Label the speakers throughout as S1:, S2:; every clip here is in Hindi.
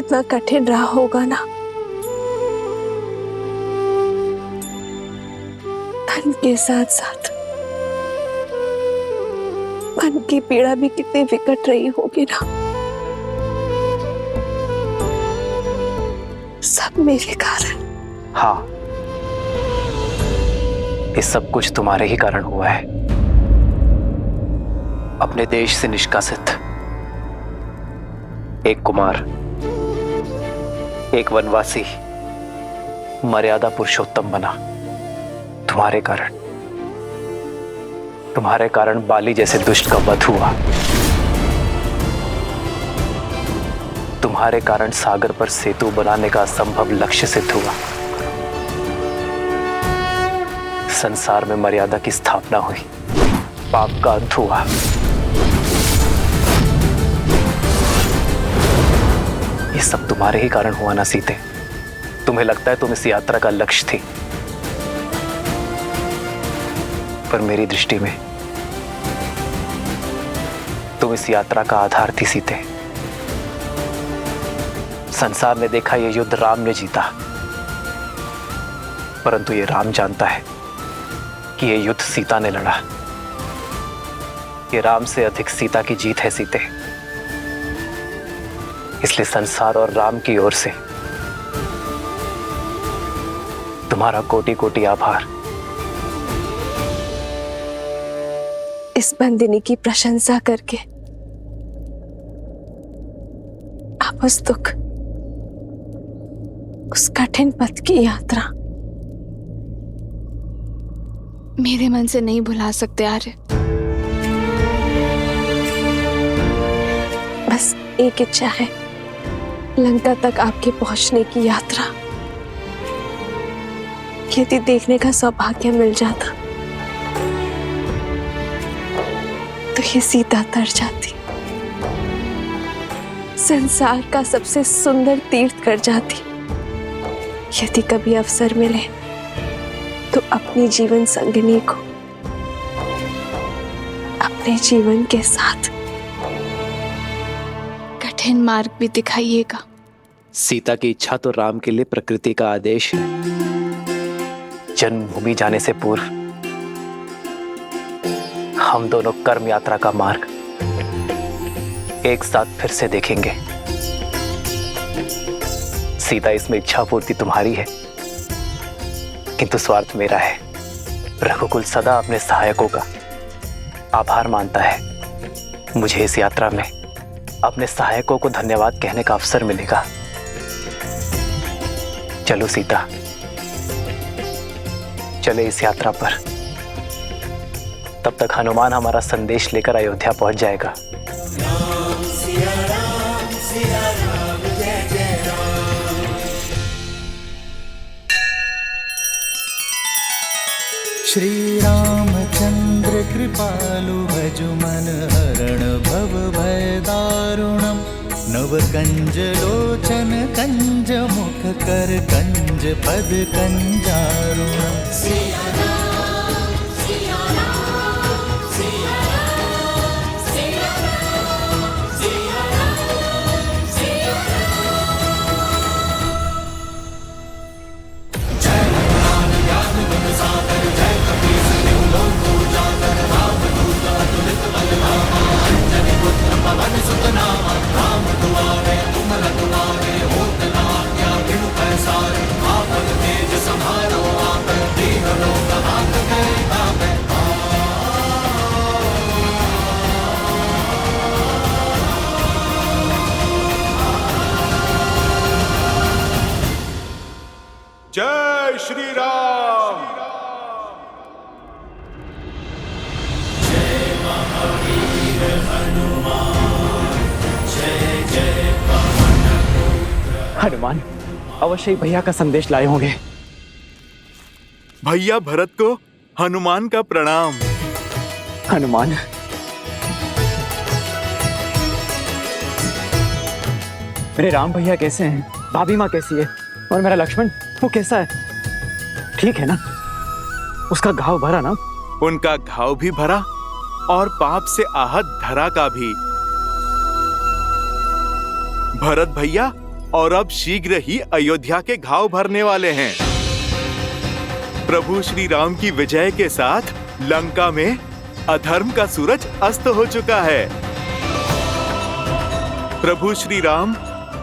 S1: कितना कठिन रहा होगा ना। धन के साथ साथ मन की पीड़ा भी कितनी विकट रही होगी ना। सब मेरे कारण।
S2: हाँ, ये सब कुछ तुम्हारे ही कारण हुआ है। अपने देश से निष्कासित एक कुमार, एक वनवासी मर्यादा पुरुषोत्तम बना तुम्हारे कारण। तुम्हारे कारण बाली जैसे दुष्ट का वध हुआ। तुम्हारे कारण सागर पर सेतु बनाने का असंभव लक्ष्य सिद्ध हुआ। संसार में मर्यादा की स्थापना हुई, पाप का अंत हुआ। ये सब तुम्हारे ही कारण हुआ ना सीते। तुम्हें लगता है तुम इस यात्रा का लक्ष्य थी, पर मेरी दृष्टि में तुम इस यात्रा का आधार थी सीते। संसार ने देखा ये युद्ध राम ने जीता, परंतु ये राम जानता है कि ये युद्ध सीता ने लड़ा। ये राम से अधिक सीता की जीत है सीते। इसलिए संसार और राम की ओर से तुम्हारा कोटि कोटि आभार।
S1: इस बंदिनी की प्रशंसा करके आप उस दुख, उस कठिन पथ की यात्रा मेरे मन से नहीं भुला सकते आर्य। बस एक इच्छा है, लंका तक आपके पहुंचने की यात्रा यदि देखने का सौभाग्य मिल जाता तो ये सीता तर जाती, संसार का सबसे सुंदर तीर्थ कर जाती। यदि कभी अवसर मिले तो अपनी जीवन संगिनी को अपने जीवन के साथ कठिन मार्ग भी दिखाइएगा।
S2: सीता की इच्छा तो राम के लिए प्रकृति का आदेश है। जन्मभूमि जाने से पूर्व हम दोनों कर्म यात्रा का मार्ग एक साथ फिर से देखेंगे। सीता, इसमें इच्छा पूर्ति तुम्हारी है, किंतु स्वार्थ मेरा है। रघुकुल सदा अपने सहायकों का आभार मानता है। मुझे इस यात्रा में अपने सहायकों को धन्यवाद कहने का अवसर मिलेगा। चलो सीता, चले इस यात्रा पर। तब तक हनुमान हमारा संदेश लेकर अयोध्या पहुंच जाएगा।
S3: श्री रामचंद्र कृपालु भजु मन हरण भव भय दारुणम। नव कंज लोचन कंज मुख कर कंज पद कंजारुणम।
S4: जय श्री राम।
S3: जय महावीर हनुमान, जय जय पवन पुत्र।
S5: हनुमान अवश्य ही भैया का संदेश लाए होंगे।
S4: भैया भरत को हनुमान का प्रणाम।
S5: हनुमान, मेरे राम भैया कैसे हैं? भाभी माँ कैसी है? और मेरा लक्ष्मण, वो कैसा है? ठीक है ना? उसका घाव भरा ना?
S4: उनका घाव भी भरा और पाप से आहत धरा का भी। भरत भैया और अब शीघ्र ही अयोध्या के घाव भरने वाले हैं। प्रभु श्री राम की विजय के साथ लंका में अधर्म का सूरज अस्त हो चुका है। प्रभु श्री राम,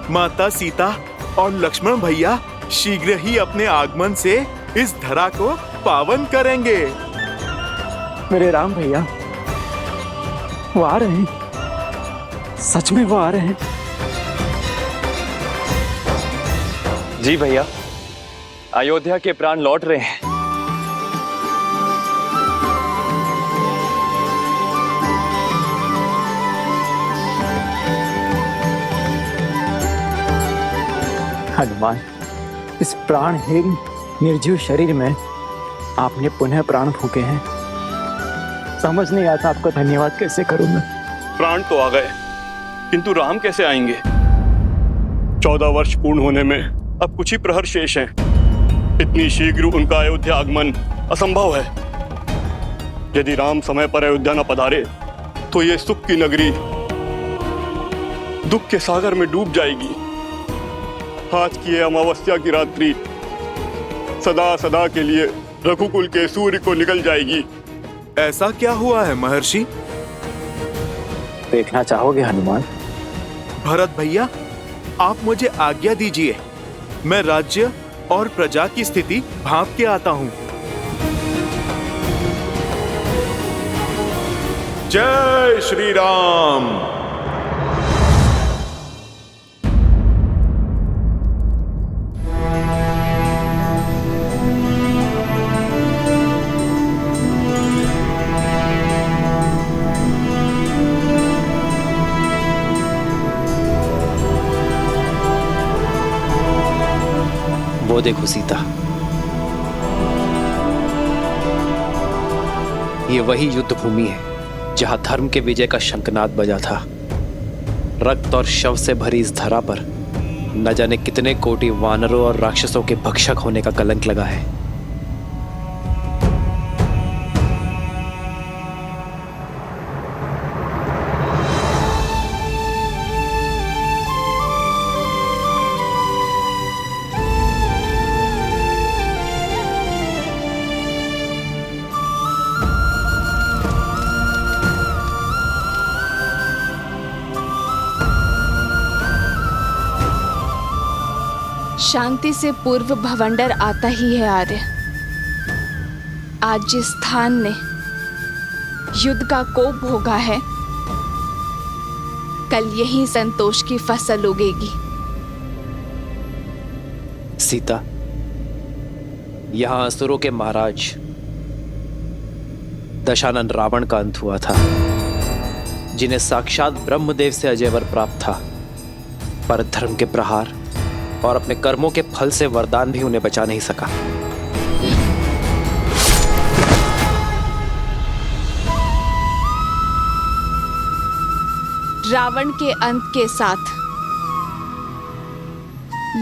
S4: माता सीता और लक्ष्मण भैया शीघ्र ही अपने आगमन से इस धरा को पावन करेंगे।
S5: मेरे राम भैया वो आ रहे हैं, सच में वो आ रहे हैं। जी भैया, अयोध्या के प्राण लौट रहे हैं। हनुमान, इस प्राणहीन निर्जीव शरीर में आपने पुनः प्राण फूके हैं। समझ नहीं आता आपका धन्यवाद कैसे करूं मैं।
S6: प्राण तो आ गए, किंतु राम कैसे आएंगे? 14 वर्ष पूर्ण होने में अब कुछ ही प्रहर शेष हैं। इतनी शीघ्र उनका अयोध्या आगमन असंभव है। यदि राम समय पर अयोध्या न पधारे तो ये सुख की नगरी दुख के सागर में डूब जाएगी। आज की यह अमावस्या की रात्रि सदा सदा के लिए रघुकुल के सूर्य को निकल जाएगी।
S4: ऐसा क्या हुआ है महर्षि?
S5: देखना चाहोगे हनुमान?
S4: भरत भैया, आप मुझे आज्ञा दीजिए, मैं राज्य और प्रजा की स्थिति भांप के आता हूँ। जय श्री राम।
S2: वो देखो सीता, ये वही युद्ध भूमि है जहां धर्म के विजय का शंखनाद बजा था। रक्त और शव से भरी इस धरा पर न जाने कितने कोटि वानरों और राक्षसों के भक्षक होने का कलंक लगा है।
S7: शांति से पूर्व भवंडर आता ही है आर्य। आज जिस स्थान ने युद्ध का कोप भोगा है, कल यही संतोष की फसल उगेगी।
S2: सीता, यहां असुरों के महाराज दशानन रावण का अंत हुआ था, जिन्हें साक्षात ब्रह्मदेव से अजय वर प्राप्त था, पर धर्म के प्रहार और अपने कर्मों के फल से वरदान भी उन्हें बचा नहीं सका।
S7: रावण के अंत के साथ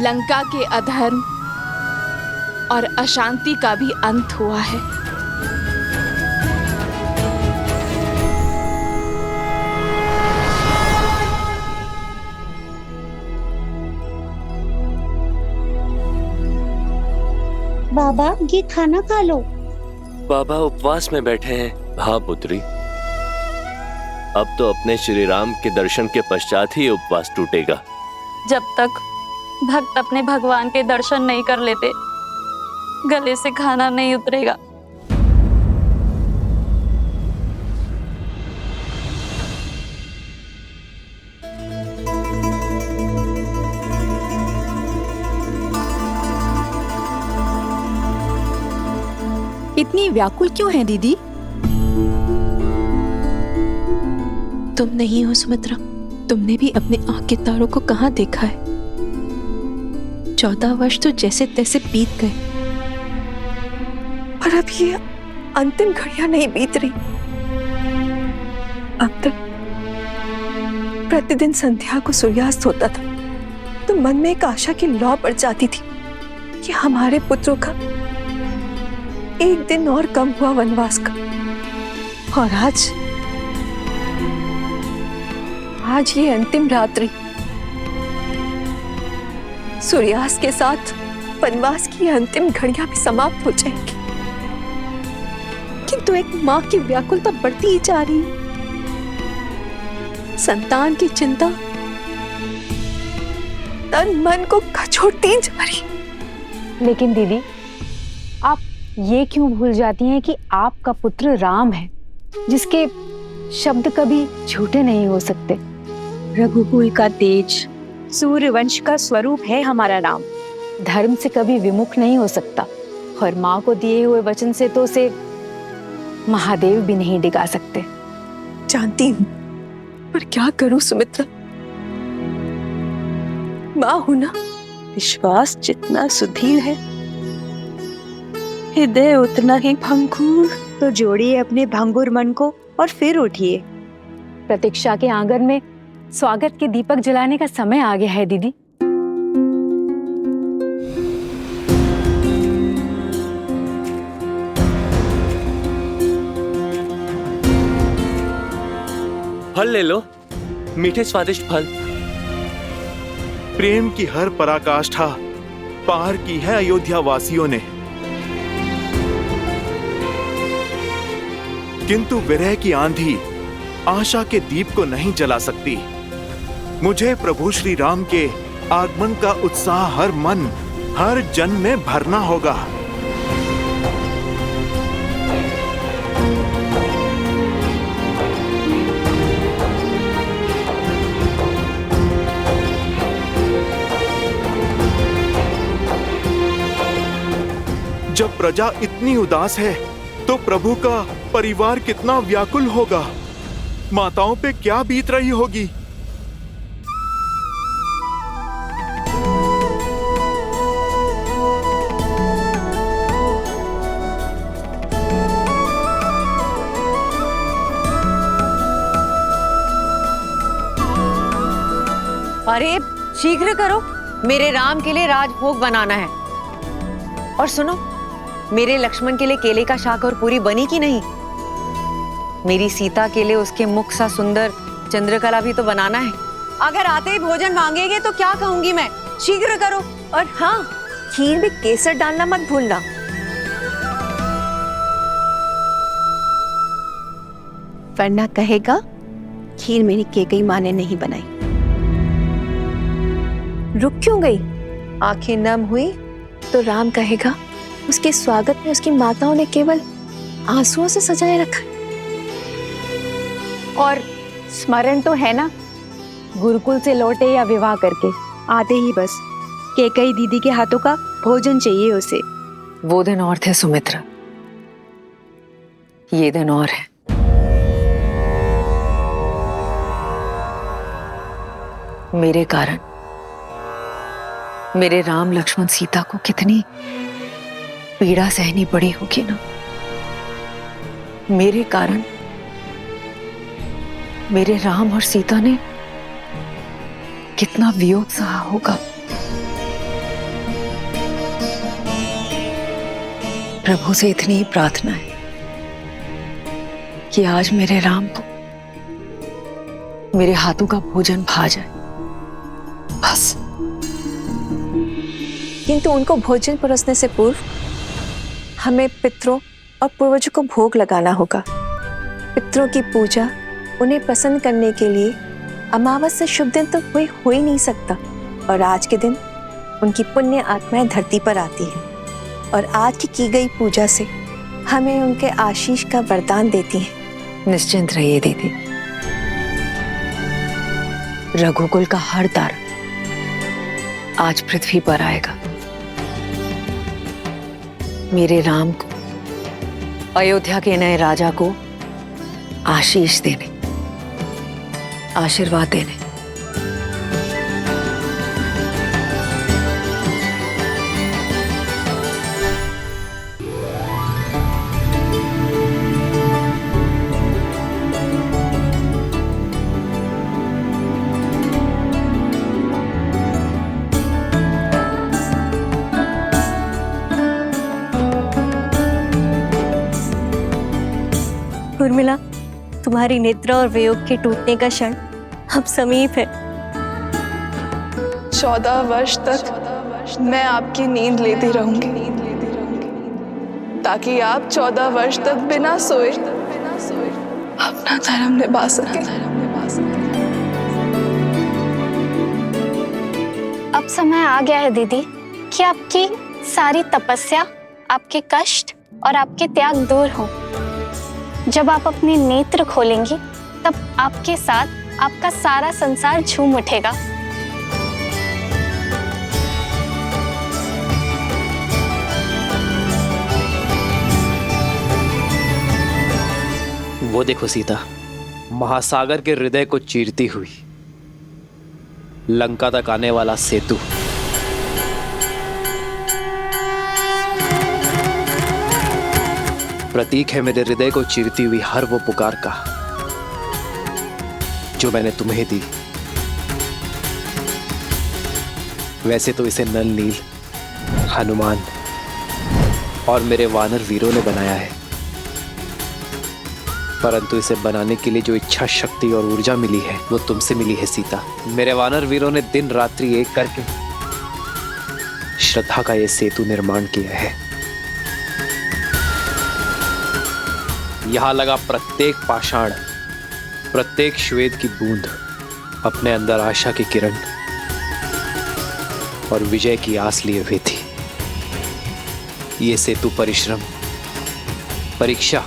S7: लंका के अधर्म और अशांति का भी अंत हुआ है।
S8: बाबा, ये खाना खा लो।
S9: बाबा उपवास में बैठे हैं। हाँ पुत्री, अब तो अपने श्री राम के दर्शन के पश्चात ही उपवास टूटेगा।
S10: जब तक भक्त अपने भगवान के दर्शन नहीं कर लेते, गले से खाना नहीं उतरेगा।
S11: इतनी व्याकुल क्यों है दीदी?
S1: तुम नहीं हो सुमित्रा, तुमने भी अपने आंख के तारों को कहाँ देखा है? 14 वर्ष तो जैसे तैसे बीत गए, पर अब ये अंतिम घड़ियां नहीं बीत रही। अब तक प्रतिदिन संध्या को सूर्यास्त होता था तो मन में एक आशा की लौ बढ़ जाती थी कि हमारे पुत्रों का एक दिन और कम हुआ वनवास का। और आज ये अंतिम रात्रि, सूर्यास्त के साथ वनवास की अंतिम घड़ियां भी समाप्त हो जाएंगी, किंतु एक माँ की व्याकुलता बढ़ती ही जा रही है। संतान की चिंता तन मन को कचोटती जा रही।
S11: लेकिन दीदी, आप ये क्यों भूल जाती हैं कि आपका पुत्र राम है, जिसके शब्द कभी झूठे नहीं हो सकते।
S12: रघुकुल का तेज, सूर्यवंश का स्वरूप है हमारा राम।
S11: धर्म से कभी विमुख नहीं हो सकता, और माँ को दिए हुए वचन से तो उसे महादेव भी नहीं डिगा सकते।
S1: जानती हूँ, पर क्या करूं सुमित्रा, माँ हूं ना।
S12: विश्वास जितना सुदृढ़ है, हृदय उतना ही भंगुर। तो जोड़िए अपने भंगुर मन को और फिर उठिए।
S11: प्रतीक्षा के आंगन में स्वागत के दीपक जलाने का समय आ गया है दीदी।
S9: फल ले लो, मीठे स्वादिष्ट फल।
S4: प्रेम की हर पराकाष्ठा पार की है अयोध्या वासियों ने, किंतु विरह की आंधी आशा के दीप को नहीं जला सकती। मुझे प्रभु श्री राम के आगमन का उत्साह हर मन, हर जन में भरना होगा। जब प्रजा इतनी उदास है तो प्रभु का परिवार कितना व्याकुल होगा। माताओं पे क्या बीत रही होगी।
S12: अरे शीघ्र करो, मेरे राम के लिए राजभोग बनाना है। और सुनो, मेरे लक्ष्मण के लिए केले का शाक और पूरी बनी कि नहीं? मेरी सीता के लिए उसके मुख सा सुंदर चंद्रकला भी तो बनाना है। अगर आते ही भोजन मांगेंगे तो क्या कहूंगी मैं? शीघ्र करो।
S1: और हाँ, खीर में केसर डालना मत भूलना।
S12: वरना कहेगा खीर मेरी केकई माँ ने नहीं बनाई।
S1: रुक क्यों गई? आंखें नम हुई तो राम कहेगा उसके स्वागत में उसकी माताओं ने केवल आंसुओं से सजाए रखा।
S11: और स्मरण तो है ना, गुरुकुल से लौटे या विवाह करके
S12: आते ही बस केकई दीदी के हाथों का भोजन चाहिए उसे।
S1: वो दिन और थे सुमित्रा, ये दिन और है। मेरे कारण मेरे राम लक्ष्मण सीता को कितनी पीड़ा सहनी पड़ी होगी ना। मेरे कारण मेरे राम और सीता ने कितना वियोग सहा होगा। प्रभु से इतनी ही प्रार्थना है कि आज मेरे राम को मेरे हाथों का भोजन भा जाए, बस। किंतु उनको भोजन परोसने से पूर्व हमें पितरों और पूर्वजों को भोग लगाना होगा। पितरों की पूजा उन्हें प्रसन्न करने के लिए अमावस्या शुभ दिन तो कोई हो ही नहीं सकता, और आज के दिन उनकी पुण्य आत्माएं धरती पर आती हैं और आज की गई पूजा से हमें उनके आशीष का वरदान देती हैं। निश्चिंत रहिए दीदी, रघुकुल का हर तारा आज पृथ्वी पर आएगा। मेरे राम को, अयोध्या के नए राजा को आशीष देने, आशीर्वाद देने।
S10: उर्मिला, तुम्हारी निद्रा और वियोग के टूटने का क्षण अब समीप है।
S1: 14 वर्ष तक मैं आपकी नींद लेती रहूंगी ताकि आप 14 वर्ष तक बिना सोए अपना धर्म निभा सके।
S10: अब समय आ गया है दीदी कि आपकी सारी तपस्या, आपके कष्ट और आपके त्याग दूर हो। जब आप अपने नेत्र खोलेंगी तब आपके साथ आपका सारा संसार झूम उठेगा।
S2: वो देखो सीता, महासागर के हृदय को चीरती हुई लंका तक आने वाला सेतु। प्रतीक है मेरे हृदय को चीरती हुई हर वो पुकार का जो मैंने तुम्हें दी। वैसे तो इसे नल नील, हनुमान और मेरे वानर वीरों ने बनाया है, परंतु इसे बनाने के लिए जो इच्छा शक्ति और ऊर्जा मिली है वो तुमसे मिली है सीता। मेरे वानर वीरों ने दिन रात्रि एक करके श्रद्धा का ये सेतु निर्माण किया है। यहां लगा प्रत्येक पाषाण, प्रत्येक श्वेत की बूंद अपने अंदर आशा की किरण और विजय की आस लिए हुए थी। ये सेतु परिश्रम, परीक्षा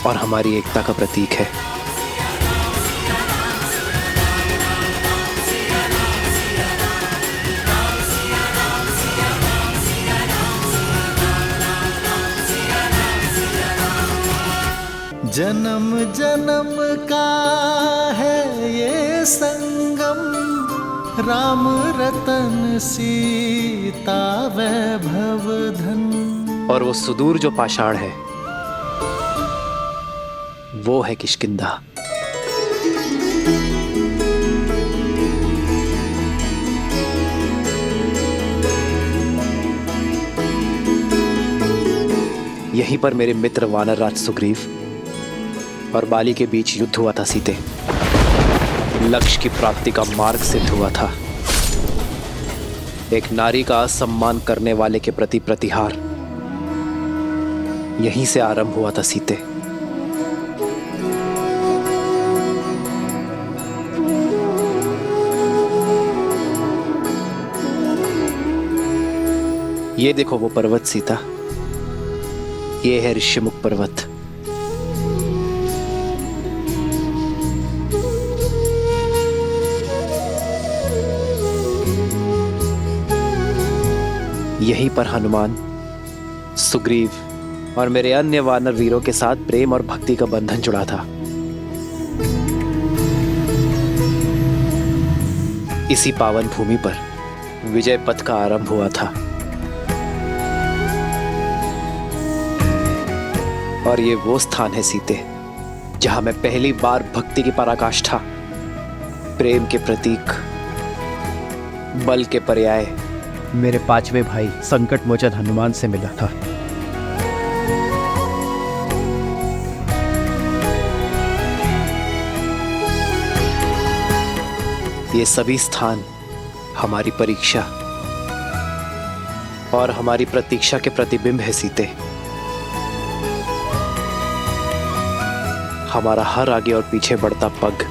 S2: और हमारी एकता का प्रतीक है।
S3: जन्म जन्म का है ये संगम, राम रतन सीता वैभव धन।
S2: और वो सुदूर जो पाषाण है वो है किष्किंधा। यहीं पर मेरे मित्र वानरराज सुग्रीव और बाली के बीच युद्ध हुआ था सीते। लक्ष्य की प्राप्ति का मार्ग सिद्ध हुआ था। एक नारी का असम्मान करने वाले के प्रति प्रतिहार यहीं से आरंभ हुआ था सीते। ये देखो वो पर्वत सीता, ये है ऋषिमुख पर्वत। यहीं पर हनुमान, सुग्रीव और मेरे अन्य वानर वीरों के साथ प्रेम और भक्ति का बंधन जुड़ा था। इसी पावन भूमि पर विजय पथ का आरंभ हुआ था। और ये वो स्थान है सीते जहां मैं पहली बार भक्ति की पराकाष्ठा, प्रेम के प्रतीक, बल के पर्याय
S5: मेरे पांचवे भाई संकट मोचन हनुमान से मिला था।
S2: ये सभी स्थान हमारी परीक्षा और हमारी प्रतीक्षा के प्रतिबिंब है सीते। हमारा हर आगे और पीछे बढ़ता पग,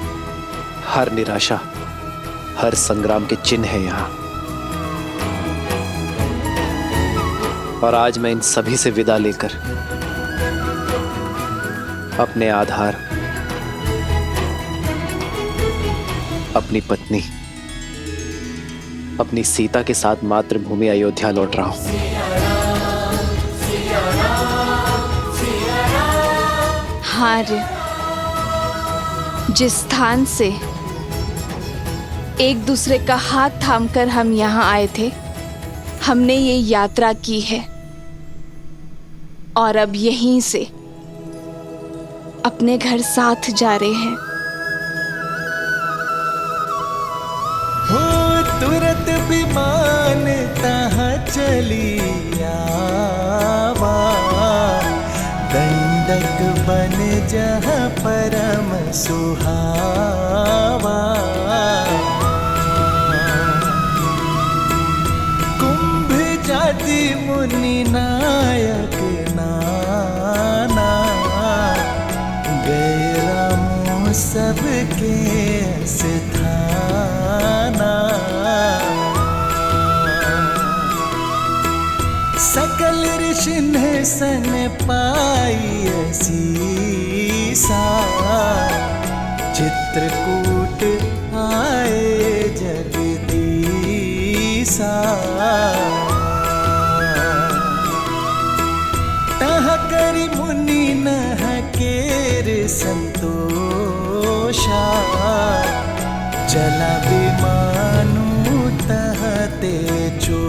S2: हर निराशा, हर संग्राम के चिन्ह है यहाँ। और आज मैं इन सभी से विदा लेकर अपने आधार, अपनी पत्नी, अपनी सीता के साथ मातृभूमि अयोध्या लौट रहा हूं।
S7: हार जिस स्थान से एक दूसरे का हाथ थामकर हम यहाँ आए थे, हमने ये यात्रा की है और अब यहीं से अपने घर साथ जा रहे हैं।
S3: हो तुरंत विमान तहाँ चली आवा, दंडक बन जहाँ परम सुहावा। आदि मुनि नायक नाना गए रामों सबके स्थाना। सकल ऋषि ने सन पाई असीसा चित्रकूट आए जगदीसा। तह करि मुनि नह केर संतोषा चला विमानु तह ते चो